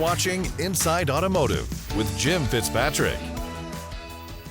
watching Inside Automotive with Jim Fitzpatrick.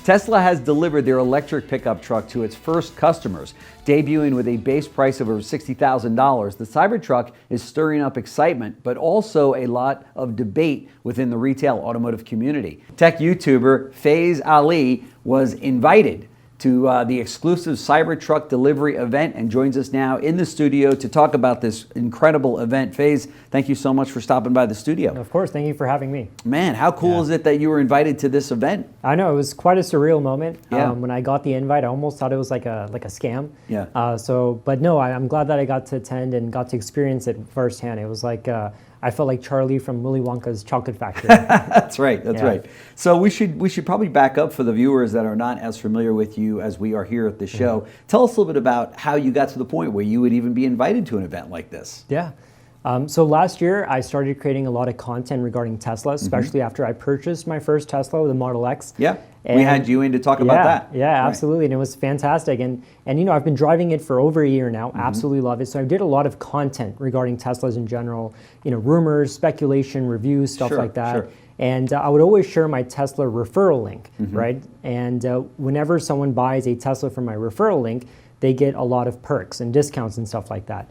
Tesla has delivered their electric pickup truck to its first customers. Debuting with a base price of over $60,000, the Cybertruck is stirring up excitement, but also a lot of debate within the retail automotive community. Tech YouTuber Faiz Aly was invited to the exclusive Cybertruck delivery event and joins us now in the studio to talk about this incredible event. Faiz, thank you so much for stopping by the studio. Of course, thank you for having me. Man, how cool is it that you were invited to this event? I know, it was quite a surreal moment. Yeah. When I got the invite, I almost thought it was like a scam. Yeah. But no, I'm glad that I got to attend and got to experience it firsthand. It was like, I felt like Charlie from Willy Wonka's Chocolate Factory. That's right. That's right. So we should probably back up for the viewers that are not as familiar with you as we are here at the show. Mm-hmm. Tell us a little bit about how you got to the point where you would even be invited to an event like this. Yeah. So last year, I started creating a lot of content regarding Tesla, especially after I purchased my first Tesla, the Model X. Yeah, and we had you in to talk about that. Yeah, absolutely, and it was fantastic. And you know, I've been driving it for over a year now. Absolutely love it. So I did a lot of content regarding Teslas in general. You know, rumors, speculation, reviews, stuff like that. Sure. And I would always share my Tesla referral link, right? And whenever someone buys a Tesla from my referral link, they get a lot of perks and discounts and stuff like that.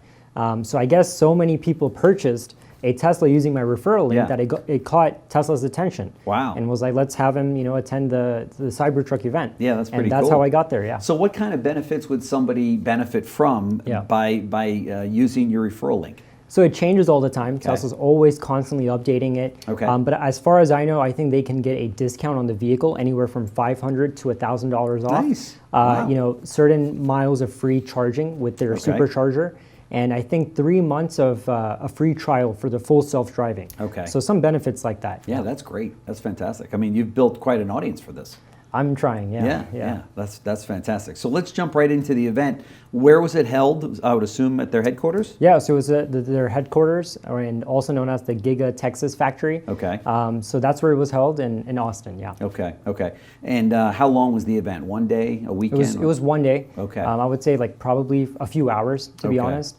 So I guess so many people purchased a Tesla using my referral link that it caught Tesla's attention. Wow. And was like, let's have him, you know, attend the Cybertruck event. Yeah, that's pretty cool. And that's how I got there, yeah. So what kind of benefits would somebody benefit from by using your referral link? So it changes all the time. Okay. Tesla's always constantly updating it. Okay. But as far as I know, I think they can get a discount on the vehicle anywhere from $500 to $1,000 off. Nice. Wow. You know, certain miles of free charging with their supercharger. And I think 3 months of a free trial for the full self-driving. Okay. So some benefits like that. Yeah, that's great. That's fantastic. I mean, you've built quite an audience for this. I'm trying, yeah. That's fantastic. So let's jump right into the event. Where was it held? I would assume at their headquarters? Yeah, so it was their headquarters, and also known as the Giga Texas factory. Okay. So that's where it was held in Austin, yeah. Okay. And how long was the event? 1 day, a weekend? It was 1 day. Okay. I would say like probably a few hours, to be honest.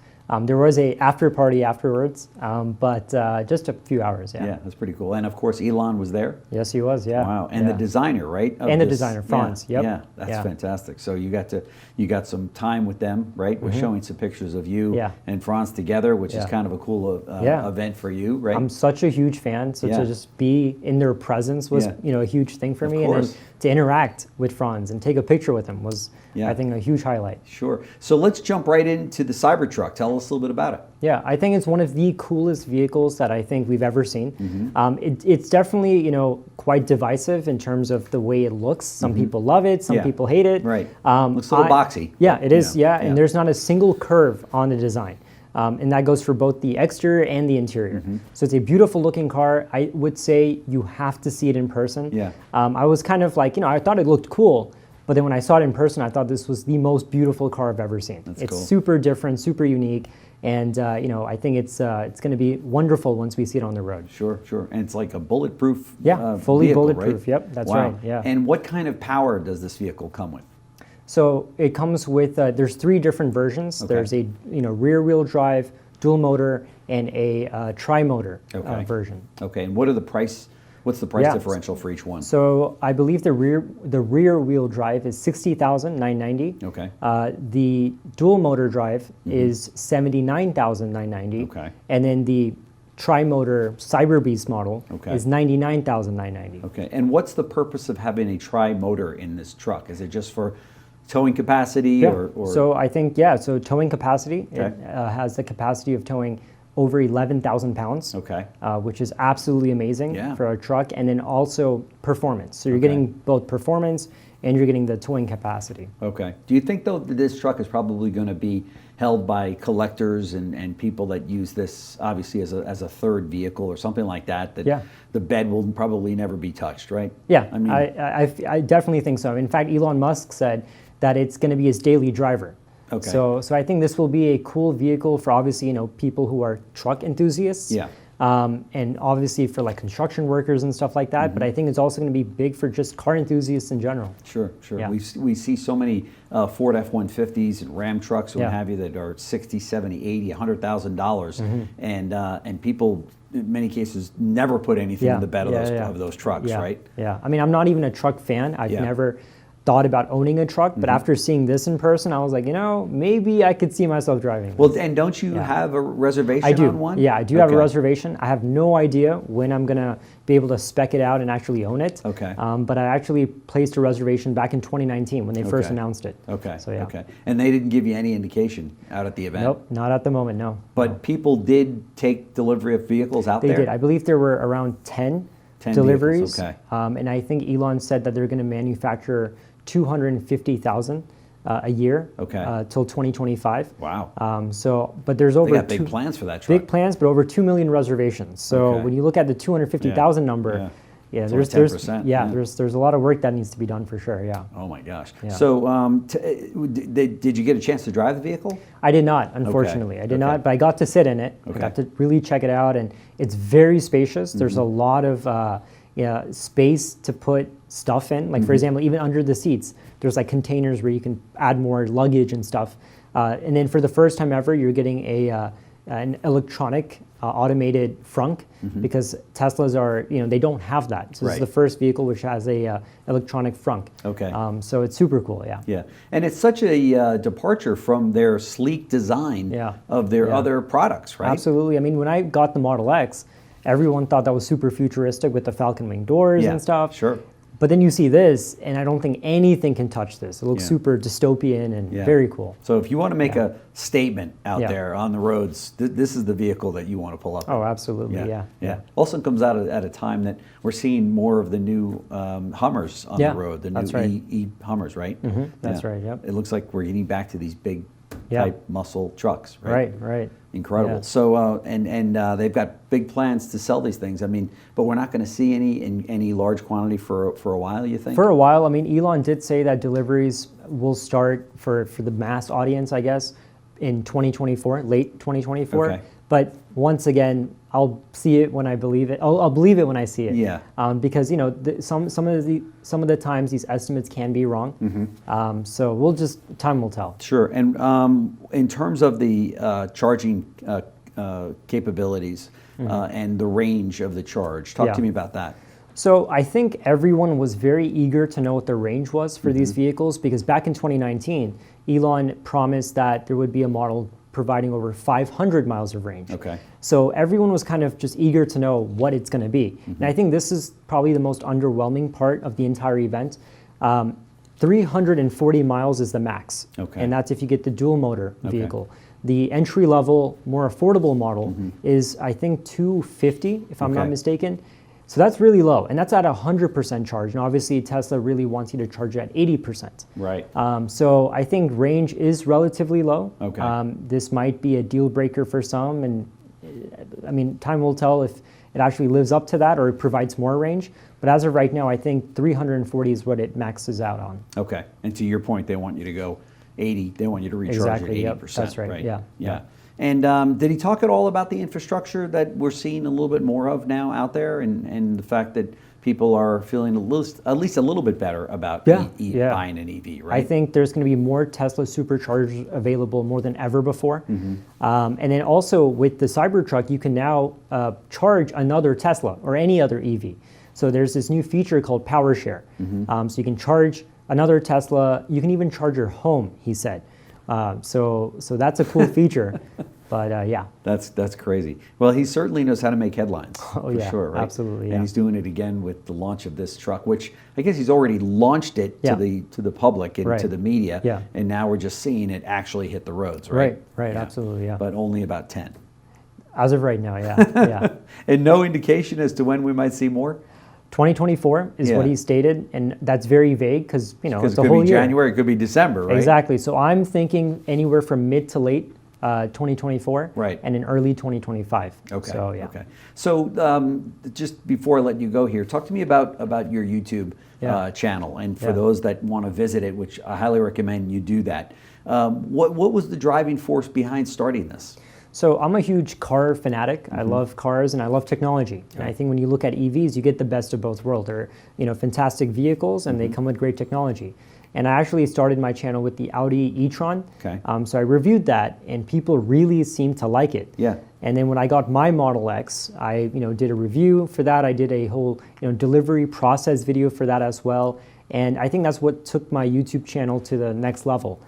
There was a after party afterwards, but just a few hours, yeah. Yeah, that's pretty cool. And of course, Elon was there? Yes, he was, yeah. Wow, and the designer, right? And the designer, Franz, Yeah, that's fantastic. So you got some time with them, right? We're showing some pictures of you and Franz together, which is kind of a cool event for you, right? I'm such a huge fan, so to just be in their presence was a huge thing for me. And then to interact with Franz and take a picture with him was, I think, a huge highlight. Sure. So let's jump right into the Cybertruck. Tell us a little bit about it. Yeah, I think it's one of the coolest vehicles that I think we've ever seen. It's definitely, quite divisive in terms of the way it looks. Some people love it, some people hate it. Right. Looks a little boxy. Yeah, it is. And there's not a single curve on the design. And that goes for both the exterior and the interior. So it's a beautiful looking car. I would say you have to see it in person. Yeah. I was kind of like, I thought it looked cool, but then when I saw it in person, I thought this was the most beautiful car I've ever seen. It's cool. Super different, super unique. And I think it's going to be wonderful once we see it on the road. Sure. And it's like a bulletproof fully vehicle, bulletproof. Right? Yep, that's right. Yeah. And what kind of power does this vehicle come with? So it comes with, there's 3 different versions. Okay. There's a rear-wheel drive, dual motor, and a tri-motor version. Okay, and what's the price differential for each one? So I believe the rear-wheel drive is $60,990. Okay. The dual motor drive is $79,990. Okay. And then the tri-motor Cyber Beast model is $99,990. Okay, and what's the purpose of having a tri-motor in this truck? Is it just for towing capacity or? So I think, so towing capacity. It has the capacity of towing over 11,000 pounds, which is absolutely amazing for a truck, and then also performance. So you're getting both performance and you're getting the towing capacity. Okay. Do you think, though, that this truck is probably going to be held by collectors and people that use this, obviously, as a third vehicle or something like that, the bed will probably never be touched, right? Yeah, I mean, I definitely think so. In fact, Elon Musk said that it's going to be his daily driver. Okay. So I think this will be a cool vehicle for obviously people who are truck enthusiasts. Yeah. And obviously for like construction workers and stuff like that. But I think it's also going to be big for just car enthusiasts in general. Sure. Yeah. We see so many Ford F-150s and Ram trucks and what have you that are $60,000, $70,000, $80,000, $100,000, and people in many cases, never put anything in the bed of those trucks, right? Yeah. I mean, I'm not even a truck fan. I've never thought about owning a truck, but after seeing this in person, I was like, maybe I could see myself driving this. Well, and don't you have a reservation on one? Yeah, I do have a reservation. I have no idea when I'm going to be able to spec it out and actually own it. Okay. But I actually placed a reservation back in 2019 when they first announced it. Okay. So, yeah. Okay. And they didn't give you any indication out at the event? Nope, not at the moment, no. But people did take delivery of vehicles out there? They did. I believe there were around 10 deliveries. Vehicles, okay. And I think Elon said that they're going to manufacture 250,000 a year till 2025. Wow. But there's over they got big plans for that truck. Big plans, but over 2 million reservations. So when you look at the 250,000 number, there's a lot of work that needs to be done for sure. Yeah. Oh my gosh. Yeah. So did you get a chance to drive the vehicle? I did not, unfortunately. I did not, but I got to sit in it. I got to really check it out, and it's very spacious. There's a lot of space to put stuff in. Like for example, even under the seats, there's like containers where you can add more luggage and stuff. And then for the first time ever, you're getting an electronic automated frunk because Teslas are, they don't have that. So this is the first vehicle which has a electronic frunk. Okay. So it's super cool, yeah. Yeah, and it's such a departure from their sleek design of their other products, right? Absolutely. I mean, when I got the Model X, everyone thought that was super futuristic with the Falcon Wing doors and stuff. Sure. But then you see this, and I don't think anything can touch this. It looks super dystopian and very cool. So if you want to make a statement out there on the roads, this is the vehicle that you want to pull up. Oh, absolutely, yeah. Also comes out at a time that we're seeing more of the new Hummers on the road, the new E-Hummers, right? That's right, yep. It looks like we're getting back to these big type muscle trucks, right? Right. Incredible. So they've got big plans to sell these things. I mean, but we're not going to see any in any large quantity for a while, you think? For a while. I mean, Elon did say that deliveries will start for the mass audience, I guess, in 2024, late 2024. Okay. But once again, I'll see it when I believe it. I'll believe it when I see it. Yeah. Because some of the times these estimates can be wrong. So time will tell. Sure. And in terms of the charging capabilities and the range of the charge, talk to me about that. So I think everyone was very eager to know what the range was for these vehicles because back in 2019, Elon promised that there would be a model providing over 500 miles of range. Okay. So everyone was kind of just eager to know what it's going to be. And I think this is probably the most underwhelming part of the entire event. 340 miles is the max. Okay. And that's if you get the dual motor vehicle. The entry level, more affordable model is, I think, 250, if I'm not mistaken. So that's really low, and that's at 100% charge. And obviously, Tesla really wants you to charge at 80%. Right. So I think range is relatively low. Okay. This might be a deal breaker for some, and I mean, time will tell if it actually lives up to that or it provides more range. But as of right now, I think 340 is what it maxes out on. Okay. And to your point, they want you to go 80. They want you to recharge at 80%. Yep, that's right. Yeah. And did he talk at all about the infrastructure that we're seeing a little bit more of now out there, and the fact that people are feeling at least a little bit better about buying an EV, right? I think there's going to be more Tesla superchargers available more than ever before. And then also with the Cybertruck, you can now charge another Tesla or any other EV. So there's this new feature called Power Share. So you can charge another Tesla. You can even charge your home, he said. So that's a cool feature, but yeah. That's crazy. Well, he certainly knows how to make headlines, for sure, right? Absolutely, And he's doing it again with the launch of this truck, which I guess he's already launched it to the public and to the media, and now we're just seeing it actually hit the roads, right? Right, absolutely, yeah. But only about 10. As of right now, yeah. And no indication as to when we might see more? 2024 is what he stated, and that's very vague because it's the whole year. It could be January, it could be December, right? Exactly. So I'm thinking anywhere from mid to late 2024, and in early 2025. Okay. So yeah. Okay. So just before I let you go here, talk to me about your YouTube channel, and for those that want to visit it, which I highly recommend you do that. What was the driving force behind starting this? So I'm a huge car fanatic. I love cars and I love technology. And I think when you look at EVs, you get the best of both worlds. They're fantastic vehicles and they come with great technology. And I actually started my channel with the Audi e-tron. Okay. So I reviewed that, and people really seemed to like it. Yeah. And then when I got my Model X, I did a review for that. I did a whole delivery process video for that as well. And I think that's what took my YouTube channel to the next level.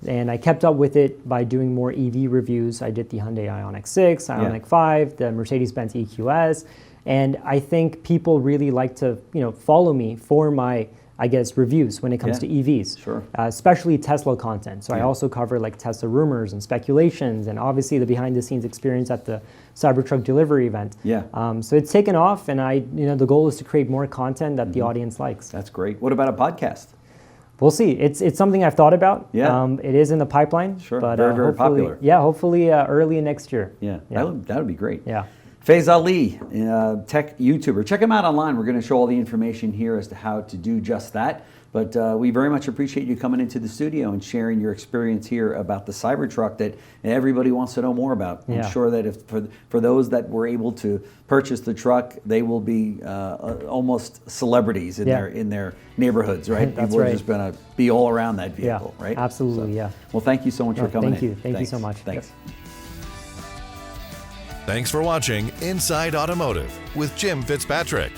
And I kept up with it by doing more EV reviews. I did the Hyundai Ioniq 6, Ioniq 5, the Mercedes-Benz EQS. And I think people really like to follow me for my, I guess, reviews when it comes to EVs, Sure. Especially Tesla content. So I also cover like Tesla rumors and speculations, and obviously the behind-the-scenes experience at the Cybertruck delivery event. Yeah. So it's taken off, and the goal is to create more content that the audience likes. That's great. What about a podcast? We'll see. It's something I've thought about. Yeah. It is in the pipeline. Sure. But very, very hopefully, popular. Yeah, hopefully early next year. Yeah. That would be great. Yeah. Faiz Aly, tech YouTuber. Check him out online. We're going to show all the information here as to how to do just that. But we very much appreciate you coming into the studio and sharing your experience here about the Cybertruck that everybody wants to know more about. Yeah. I'm sure that for those that were able to purchase the truck, they will be almost celebrities in their neighborhoods, right? That's People are right. just going to be all around that vehicle, right? Absolutely, yeah. Well, thank you so much for coming Thank in. you. Thank you so much. Thanks. Yep. Thanks for watching Inside Automotive with Jim Fitzpatrick.